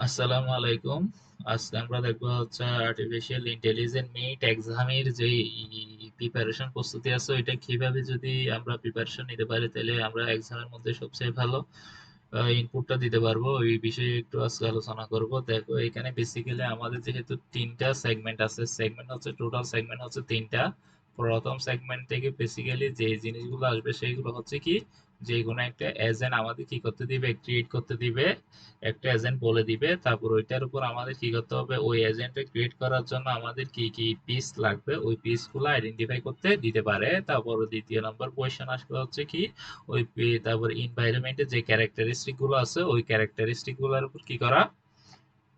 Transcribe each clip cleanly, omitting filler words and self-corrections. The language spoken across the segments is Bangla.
আসসালামু আলাইকুম। আজকে আমরা দেখবো হচ্ছে আর্টিফিশিয়াল ইন্টেলিজেন্স মিট এক্সামের যে প্রিপারেশন প্রস্তুতি আছে ওইটা কিভাবে যদি আমরা প্রিপারেশন নিতে পারি তাহলে আমরা এক্সামের মধ্যে সবচেয়ে ভালো ইনপুটটা দিতে পারবো ওই বিষয়ে একটু আজকে আলোচনা করব। দেখো এখানে বেসিক্যালি আমাদের যেহেতু তিনটা সেগমেন্ট আছে, সেগমেন্ট হচ্ছে টোটাল সেগমেন্ট হচ্ছে তিনটা। প্রথম সেগমেন্ট থেকে বেসিক্যালি যে জিনিসগুলো আসবে সেইগুলো হচ্ছে কি, যে কোনো একটা এজেন্ট আমাদের কি করতে দিবে, ক্রিয়েট করতে দিবে, একটা এজেন্ট বলে দিবে, তারপর ওইটার উপর আমাদের কি করতে হবে, ওই এজেন্টে ক্রিয়েট করার জন্য আমাদের কি কি পিস লাগবে ওই পিস গুলো আইডেন্টিফাই করতে দিতে পারে। তারপর দ্বিতীয় নম্বর কোয়েশ্চেন আসবে হচ্ছে কি, তারপর এনভায়রনমেন্টের যে ক্যারেক্টারিস্টিক গুলো আছে ওই ক্যারেক্টারিস্টিক গুলোর উপর কি করা,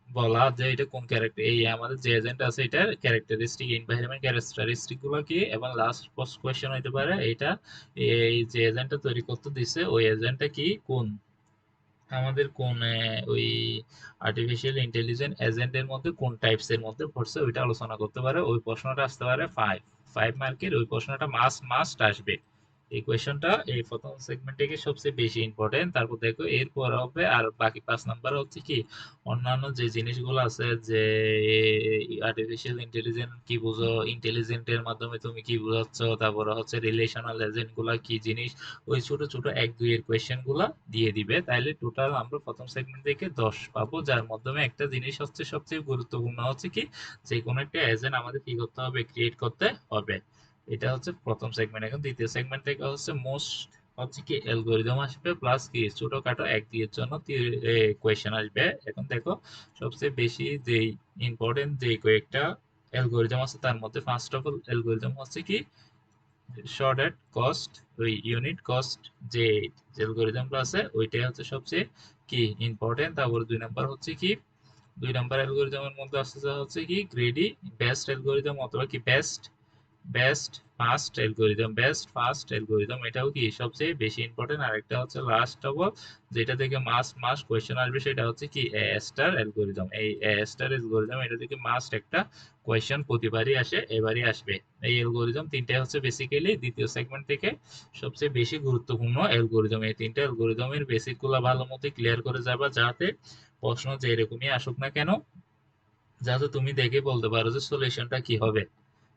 বলা যে এটা কোন ক্যারেক্টার, এই আমাদের যে এজেন্ট আছে এটার ক্যারেক্টারিস্টিক, এনভায়রনমেন্ট ক্যারেক্টারিস্টিক গুলো কি, এবং লাস্ট পোস্ট কোয়েশ্চেন হইতে পারে এটা, এই যে এজেন্টটা তৈরি করতে দিছে ওই এজেন্টটা কি, কোন আমাদের কোন ওই আর্টিফিশিয়াল ইন্টেলিজেন্স এজেন্টের মধ্যে কোন টাইপস এর মধ্যে পড়ছে ওইটা আলোচনা করতে পারে। ওই প্রশ্নটা আসতে পারে ফাইভ ফাইভ মার্কের, ওই প্রশ্নটা মাস্ট মাস্ট আসবে। এই কোয়েশ্চনটা এই প্রথম সেগমেন্ট থেকে সবচেয়ে বেশি ইম্পর্টেন্ট। তারপর দেখো এরপর হবে আর বাকি 5 নাম্বার হচ্ছে কি, অন্যান্য যে জিনিসগুলো আছে, যে আর্টিফিশিয়াল ইন্টেলিজেন্স কি বুঝো, ইন্টেলিজেন্টের মাধ্যমে তুমি কি বুঝাচ্ছ, তারপরে হচ্ছে রিলেশনাল এজেন্ট গুলা কি জিনিস, ওই ছোট ছোট 1-2 এর কোয়েশ্চেন গুলা দিয়ে দিবে। তাইলে টোটাল আমরা প্রথম সেগমেন্ট থেকে 10 পাবো, যার মাধ্যমে একটা জিনিস হচ্ছে সবচেয়ে গুরুত্বপূর্ণ হচ্ছে কি, যে কোনো একটা এজেন্ট আমাদের কি করতে হবে, ক্রিয়েট করতে হবে। এটা হচ্ছে প্রথম সেগমেন্ট। এখন দ্বিতীয় সেগমেন্ট থেকে হচ্ছে মোস্ট হচ্ছে কি অ্যালগোরিদম আসবে, প্লাস কি ছোটখাটো 1-2 এর জন্য কোয়েশ্চেন আসবে। এখন দেখো সবচেয়ে বেশি যে ইম্পর্টেন্ট যে কয়েকটা অ্যালগোরিদম আছে তার মধ্যে ফার্স্ট অফ অল অ্যালগোরিদম হচ্ছে কি শর্ট এট কস্ট, ওই ইউনিট কস্ট যে অ্যালগোরিদমটা আছে ওইটাই হচ্ছে সবচেয়ে কি ইম্পর্টেন্ট। তারপর 2 নাম্বার হচ্ছে কি, 2 নাম্বার অ্যালগোরিদমের মধ্যে আসছে যা হচ্ছে কি গ্রেডি বেস্ট অ্যালগোরিদম, অথবা কি best best first algorithm, best first algorithm এটাও কি সবচেয়ে বেশি ইম্পর্টেন্ট। আর একটা হচ্ছে লাস্ট অফ অল, যেটা থেকে মাস্ট মাস্ট কোয়েশ্চেন আসবে সেটা হচ্ছে কি এ স্টার অ্যালগোরিদম। এই এ স্টার অ্যালগোরিদম এটা থেকে মাস্ট একটা কোয়েশ্চেন প্রতিবারই আসে, এবারই আসবে। এই অ্যালগোরিদম তিনটাই হচ্ছে বেসিক্যালি দ্বিতীয় সেগমেন্ট থেকে সবচেয়ে বেশি গুরুত্বপূর্ণ অ্যালগোরিদম। এই তিনটা অ্যালগোরিদমের বেসিক গুলা ভালো মতো ক্লিয়ার করে যাবা, যাতে প্রশ্ন যে এরকমই আসুক না কেন, যাতে তুমি দেখে বলতে পারো যে সলিউশনটা কি হবে,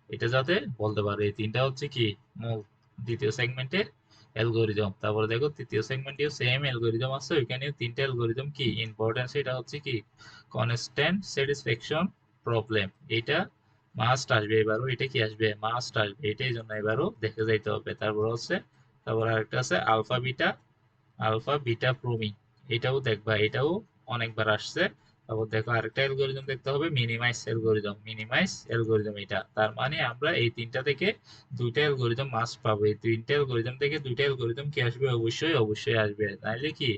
এটা যাতে বলতে পারো। এই তিনটা হচ্ছে কি মূল দ্বিতীয় সেগমেন্টের অ্যালগোরিদম। তারপরে দেখো তৃতীয় সেগমেন্টেও সেম অ্যালগোরিদম আছে, ওইখানেও তিনটা অ্যালগোরিদম কি ইম্পর্টেন্স, এটা হচ্ছে কি কনস্ট্যান্ট স্যাটিসফ্যাকশন প্রবলেম। এটা মাস্ট আসবে এবারও, এটা কি আসবে, মাস্ট আসবে, এটাই জন্য এবারও দেখে যাইতে হবে। তারপর হচ্ছে, তারপর আরেকটা আছে আলফা বিটা প্রোমি, এটাও দেখবা, এটাও অনেকবার আসছে। তারপর দেখো আরেকটা অ্যালগোরিদম দেখতে হবে, মিনিমাইজ অ্যালগোরিদম। এটা তার মানে আমরা এই তিনটা থেকে দুইটা অ্যালগোরিদম মাস্ট পাবো, এই তিনটা অ্যালগোরিদম থেকে দুইটা অ্যালগোরিদম কি আসবে, অবশ্যই অবশ্যই আসবে, নাইলে কি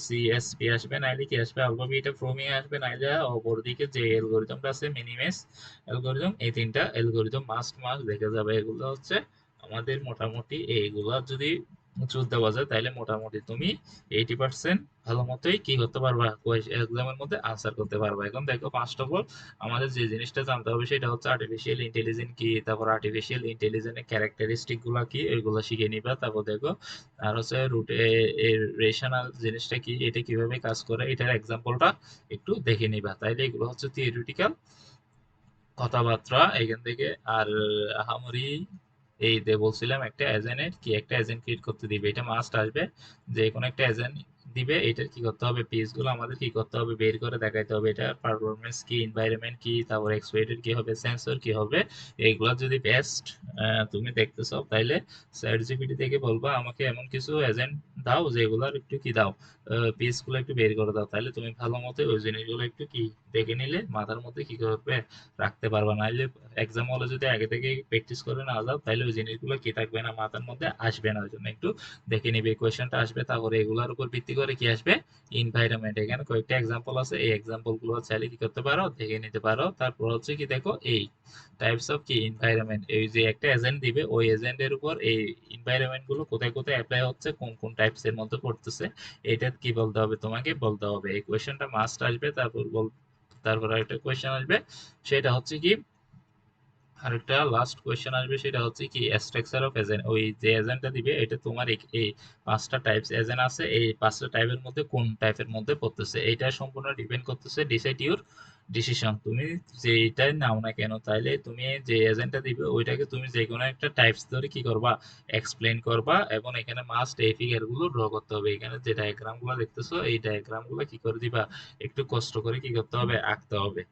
সিএসপি আসবে, নাইলে কি আসবে আলফা বিটা প্রোমি আসবে, নাইলে অপরদিকে যে অ্যালগোরিদমটা আছে মিনিমাইজ অ্যালগোরিদম। এই তিনটা অ্যালগোরিদম মাস্ট মাস্ট দেখে যাবে। এগুলো হচ্ছে আমাদের মোটামুটি, এইগুলা যদি চুজ দেওয়া যায় তাহলে মোটামুটি তুমি 80% ভালো মতোই কি করতে পারবা, এক্সামের মধ্যে আনসার করতে পারবা। এখন দেখো ফার্স্ট অফ অল আমাদের যে জিনিসটা জানতে হবে সেটা হচ্ছে আর্টিফিশিয়াল ইন্টেলিজেন্স কি, তারপর আর্টিফিশিয়াল ইন্টেলিজেন্সের ক্যারেক্টারিস্টিক গুলা কি, এগুলো শিখে নিবা। তারপর দেখো আর হচ্ছে রুট এর রেশনাল জিনিসটা কি, এটা কিভাবে কাজ করে, এটার এক্সাম্পলটা একটু দেখে নিবা। তাইলে এগুলো হচ্ছে থিওরিটিক্যাল কথাবার্তা এখান থেকে। আর আহামরি এই যে বলছিলাম একটা এজেন্টের কি, একটা এজেন্ট ক্রিয়েট করতে দিবে, এটা মাস্ট আসবে। যে কোনো একটা এজেন্ট দিবে, এটার কি করতে হবে, পেজ গুলো আমাদের কি করতে হবে, বের করে দেখাইতে হবে, এটা পারফরমেন্স কি, এনভায়রনমেন্ট কি, তারপর এক্সপেক্টেড কি হবে, সেন্সর কি হবে। এইগুলো যদি বেস্ট তুমি দেখতে চাও তাইলে চ্যাট জিপিটি থেকে বলবা আমাকে এমন কিছু এজেন্ট দাও যেগুলোর একটু কি দাও, পেজ গুলো একটু বের করে দাও, তাহলে তুমি ভালো মতো ওই জিনিসগুলো একটু কি দেখে নিলে মাথার মধ্যে কি করবে, রাখতে পারবা। নাইলে এক্সাম হলে যদি আগে থেকে প্র্যাকটিস করে না যাও তাহলে ওই জিনিসগুলো কি থাকবে না, মাথার মধ্যে আসবে না। ওই জন্য একটু দেখে নিবে কোয়েশ্চেনটা আসবে, তারপরে এগুলোর উপর ভিত্তি করে কি আসবে, এনভায়রনমেন্ট। এখানে কয়েকটা এক্সাম্পল আছে, এই এক্সাম্পল গুলো চাইলে কি করতে পারো, দেখে নিতে পারো। তারপর হচ্ছে কি দেখো এই টাইপস অফ কি এনভায়রনমেন্ট, এই যে একটা এজেন্ট দিবে ওই এজেন্টের উপর এই এনভায়রনমেন্ট গুলো কোথায় কোথায় অ্যাপ্লাই হচ্ছে, কোন কোন টাইপস এর মধ্যে পড়তেছে, এটা কি বলতে হবে, তোমাকে বলতে হবে। এই কোয়েশ্চেনটা মাস্ট আসবে। তারপর তারপর আরেকটা কোয়েশ্চেন আসবে, সেটা হচ্ছে কি আরেকটা লাস্ট কোয়েশ্চেন আসবে, সেটা হচ্ছে কি স্ট্রাকচার অফ এজেন্ট। ওই যে এজেন্টটা দিবে এটা তোমার এই পাঁচটা টাইপস এজেন্ট আছে, এই পাঁচটা টাইপের মধ্যে কোন টাইপের মধ্যে পড়তেছে এটা সম্পূর্ণ ডিপেন্ড করতেছে ডিসাইড ইউর ডিসিশন। তুমি যেটাই নাও না কেন, তাইলে তুমি যে এজেন্টটা দিবে ওইটাকে তুমি যে কোনো একটা টাইপস ধরে কি করবা, এক্সপ্লেন করবা। এবং এখানে মাস্ট এই ফিগার গুলো ড্র করতে হবে। এখানে যে ডায়াগ্রাম গুলো দেখতেছো এই ডায়াগ্রাম গুলো কি করে দিবা, একটু কষ্ট করে কি করতে হবে, আঁকতে হবে।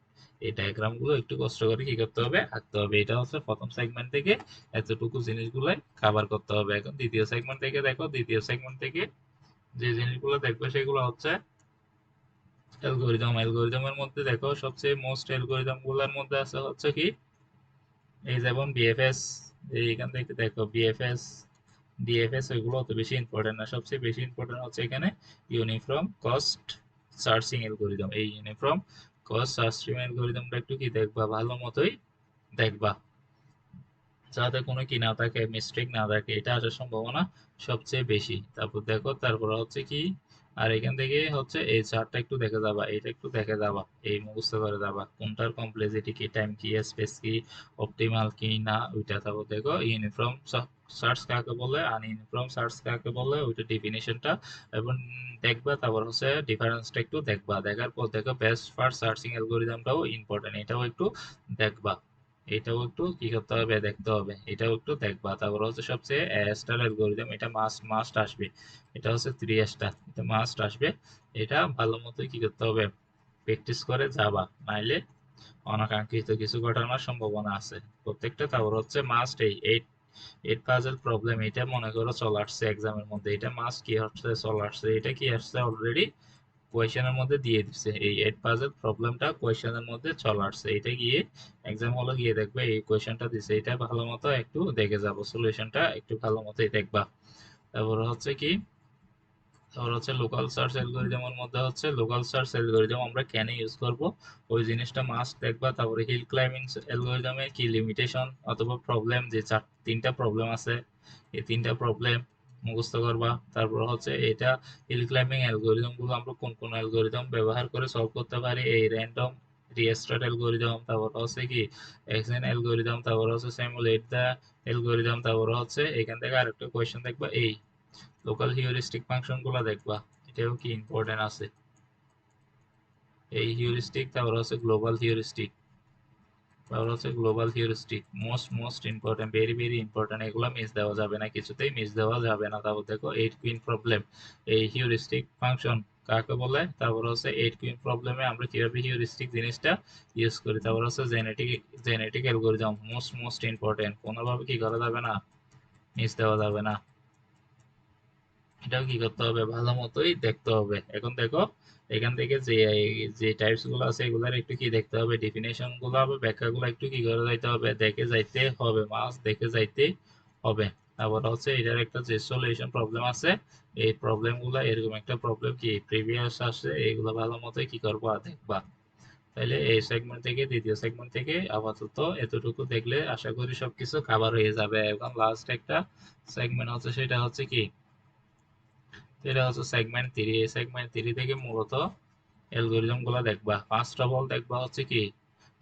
এই ডায়াগ্রাম গুলো একটু কষ্ট করে কি করতে হবে, আঁকতে হবে। এটা হচ্ছে প্রথম সেগমেন্ট থেকে এতটুকু জিনিসগুলো কভার করতে হবে। এখন দ্বিতীয় সেগমেন্ট থেকে দেখো, দ্বিতীয় সেগমেন্ট থেকে যে জিনিসগুলো দেখবে সেগুলো হচ্ছে অ্যালগোরিদম। অ্যালগোরিদমের মধ্যে দেখো সবচেয়ে মোস্ট অ্যালগোরিদম গুলোর মধ্যে আছে হচ্ছে কি, এই যেমন বিএফএস। এইখান থেকে দেখো বিএফএস, ডিএফএস, ওইগুলো অত বেশি ইম্পর্টেন্ট না। সবচেয়ে বেশি ইম্পর্টেন্ট হচ্ছে এখানে ইউনিফর্ম কস্ট সার্চিং অ্যালগোরিদম। এই ইউনিফর্ম কস্ট সার্চিং অ্যালগোরিদমটা একটু কি দেখবা, ভালো মতোই দেখবা, যাতে কোনো কি না থাকে, মিস্টেক না থাকে। এটা আসার সম্ভাবনা সবচেয়ে বেশি। তারপর দেখো, তারপর হচ্ছে কি, আর এখান থেকে হচ্ছে এই চার্টটা একটু দেখে যাবা, এটা একটু দেখে যাবা, এই মুখস্থ করে যাবা কোনটার কমপ্লেক্সিটি কি, টাইম কি, স্পেস কি, অপটিমাল কি না ওইটা। তারপর দেখো ইউনিফর্ম সার্চ কাকে বলে, আন ইউনিফর্ম সার্চ কাকে বলে, ওইটা ডেফিনেশনটা এবং দেখবা। তারপর হচ্ছে ডিফারেন্সটা একটু দেখবা। দেখার পর দেখো বেস্ট ফার্স্ট সার্চিং অ্যালগোরিদমটাও ইম্পর্টেন্ট, এটাও একটু দেখবা। এটাও একটু কি করতে হবে, দেখতে হবে, এটাও একটু দেখবা। তারপর হচ্ছে সবচেয়ে স্টার অ্যালগোরিদম, এটা মাস্ট মাস্ট আসবে। এটা হচ্ছে 3 স্টার, এটা মাস্ট আসবে। এটা ভালো মতো কি করতে হবে, প্র্যাকটিস করে যাবা, নাইলে অনাকাঙ্ক্ষিত কিছু ঘটানোর সম্ভাবনা আছে প্রত্যেকটা। তারপর হচ্ছে মাস্ট এই এইট এইট পাজেল প্রবলেম, এটা মনে করো চলে আসছে এক্সামের মধ্যে, এটা মাস্ট কি হচ্ছে চলে আসছে, এটা কি আসছে অলরেডি কোয়েশনের মধ্যে দিয়ে দিচ্ছে। এই এইট পাজেল প্রবলেমটা কোয়েশনের মধ্যে চলে আসছে, এটা গিয়ে এক্সাম হলে গিয়ে দেখবে এই কোয়েশনটা দিছে, এটা ভালো মতো একটু দেখে যাবো, সলিউশনটা একটু ভালো মতোই দেখবা। তারপর হচ্ছে কি, তারপর হচ্ছে লোকাল সার্চ অ্যালগোরিদমের মধ্যে হচ্ছে লোকাল সার্চ অ্যালগোরিদম আমরা কেন ইউজ করব, ওই জিনিসটা মাস্ট দেখবা। তারপরে হিল ক্লাইম্বিং অ্যালগোরিদমে কি লিমিটেশন অথবা প্রবলেম, যে তিনটা প্রবলেম আছে, এই তিনটা প্রবলেম মুখস্থ করবা। তারপর হচ্ছে এটা হিল ক্লাইম্বিং অ্যালগোরিদম গুলো আমরা কোন কোন অ্যালগোরিদম ব্যবহার করে সলভ করতে পারি, এই র্যান্ডম রিস্টার্ট অ্যালগোরিদম, তারপর হচ্ছে কি এক্সএন অ্যালগোরিদম, তারপর হচ্ছে সিমুলেট দা অ্যালগোরিদম। তারপর হচ্ছে এখান থেকে আরেকটা কোয়েশ্চেন দেখবা, এই লোকাল হিউরিস্টিক ফাংশন গুলা দেখবা, এটাও কি ইম্পর্টেন্ট আছে। এই হিউরিস্টিক, তারপর হচ্ছে গ্লোবাল হিউরিস্টিক, তারপর হচ্ছে global heuristic most most important, very very important. এগুলো মিস দেওয়া যাবে না, কিছুতেই মিস দেওয়া যাবে না। তারপর দেখো এইট কুইন প্রবলেম, এই হিউরিস্টিক ফাংশন কাকে বলে, তারপর হচ্ছে এইট কুইন প্রবলেমে আমরা কিভাবে হিউরিস্টিক জিনিসটা ইউজ করি। তারপর হচ্ছে genetic genetic algorithm most most important, কোনোভাবে কি করা যাবে না, মিস দেওয়া যাবে না। এটাও কি করতে হবে, ভালো মতোই দেখতে হবে। এখন দেখো এখান থেকে যে যে টাইপস গুলো আছে এগুলার একটু কি দেখতে হবে, ডেফিনেশন গুলো হবে, ব্যাখ্যা গুলো একটু কি করে যাইতে হবে, দেখে যাইতে হবে, মাস দেখে যাইতে হবে। তারপর হচ্ছে এটার একটা যে সলিউশন প্রবলেম আছে, এই প্রবলেম গুলা, এরকম একটা প্রবলেম কি প্রিভিয়াস আসে, এইগুলো ভালো মতোই কি করবা, দেখবা। তাইলে এই সেগমেন্ট থেকে দ্বিতীয় সেগমেন্ট থেকে আপাতত এতটুকু দেখলে আশা করি সবকিছু কভার হয়ে যাবে। এখন লাস্ট একটা সেগমেন্ট হচ্ছে, সেটা হচ্ছে কি, এটা হচ্ছে সেগমেন্ট 3। এই সেগমেন্ট 3 থেকে মূলত অ্যালগোরিদম গুলা দেখবা। ফার্স্ট অফ অল দেখবা হচ্ছে কি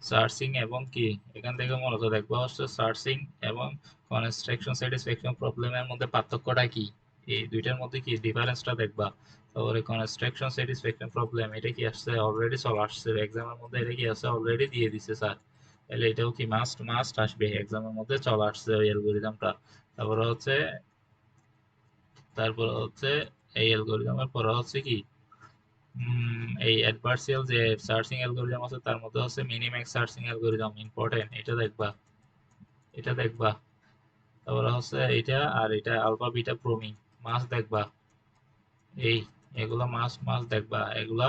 সার্চিং এবং কি, এখান থেকে মূলত দেখবা হচ্ছে সার্চিং এবং কনস্ট্রাকশন স্যাটিসফ্যাকশন প্রবলেমের মধ্যে পার্থক্যটা কি, এই দুইটার মধ্যে কি ডিফারেন্সটা দেখবা। তারপরে কনস্ট্রাকশন স্যাটিসফ্যাকশন প্রবলেম, এটা কি আসছে অলরেডি চলে আসছে এক্সামের মধ্যে, এটা কি আছে অলরেডি দিয়ে দিছে স্যার, তাহলে এটাও কি মাস্ট মাস্ট আসবে এক্সামের মধ্যে চলে আসছে ওই অ্যালগোরিদমটা। তারপরে হচ্ছে, তারপর হচ্ছে এই অ্যালগোরিদমের পরে হচ্ছে কি, এই অ্যাডভার্সিয়াল যে সার্চিং অ্যালগোরিদম আছে তার মধ্যে হচ্ছে মিনিম্যাক্স সার্চিং অ্যালগোরিদম ইম্পর্টেন্ট, এটা দেখবা, এটা দেখবা। তারপরে হচ্ছে এটা, আর এটা আলফা বিটা প্রোমিং মাস্ট দেখবা। এই এগুলা মাস্ট মাস্ট দেখবা, এগুলা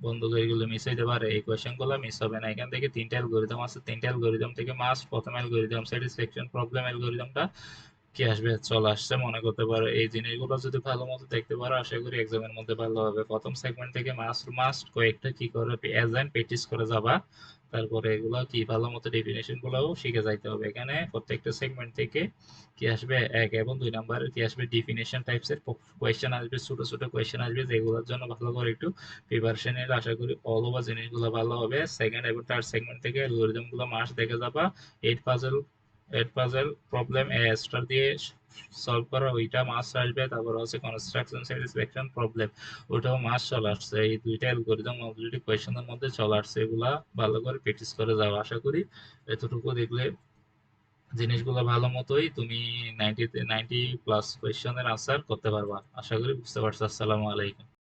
বন্ধু করে, এগুলো মিস হইতে পারে, এই কোয়েশ্চেন গুলো মিস হবে না। এখান থেকে তিনটা অ্যালগোরিদম আছে, তিনটা অ্যালগোরিদম থেকে মাস্ট প্রথম অ্যালগোরিদম স্যাটিসফ্যাকশন প্রবলেম অ্যালগোরিদমটা কি আসবে চলে আসছে মনে করতে পারো। এই জিনিসগুলো যদি ভালো মতো দেখতে পারো আশা করি এক্সামের মধ্যে ভালো হবে। প্রথম সেগমেন্ট থেকে মাস্ট মাস্ট কয়েকটা কি করে এজেন্ট প্র্যাকটিস করে যাবা, তারপরে এগুলো কি ভালো মতো ডেফিনেশন গুলোও শিখে যাইতে হবে। এখানে প্রত্যেকটা সেগমেন্ট থেকে কি আসবে, 1 এবং 2 নাম্বারের কি আসবে ডিফিনেশন টাইপস এর কোয়েশ্চেন আসবে, ছোট ছোট কোয়েশ্চেন আসবে, যেগুলোর জন্য ভালো করে একটু প্রিপারেশন নিলে আশা করি অল ওভার জিনিসগুলো ভালো হবে। সেকেন্ড এবং থার্ড সেগমেন্ট থেকে অ্যালগরিদম গুলো মাস্ট দেখে যাবা। Eight puzzle eight puzzle problem star দিয়ে সলভ করা ওইটা মাস্ট আসবে। তারপর হচ্ছে কনস্ট্রাকশন স্যাটিসফ্যাকশন প্রবলেম, ওটাও মাস্ট চলে আসছে। এই দুইটা অ্যালগরিদম অলরেডি কোয়েশ্চেনের মধ্যে চলে আসছে, এগুলা ভালো করে প্র্যাকটিস করে যাও। আশা করি এতটুকু দেখলে জিনিসগুলো ভালো মতোই তুমি 90 90+ কোয়েশ্চেনের আনসার করতে পারবা। আশা করি বুঝতে পারছো। আসসালামু আলাইকুম।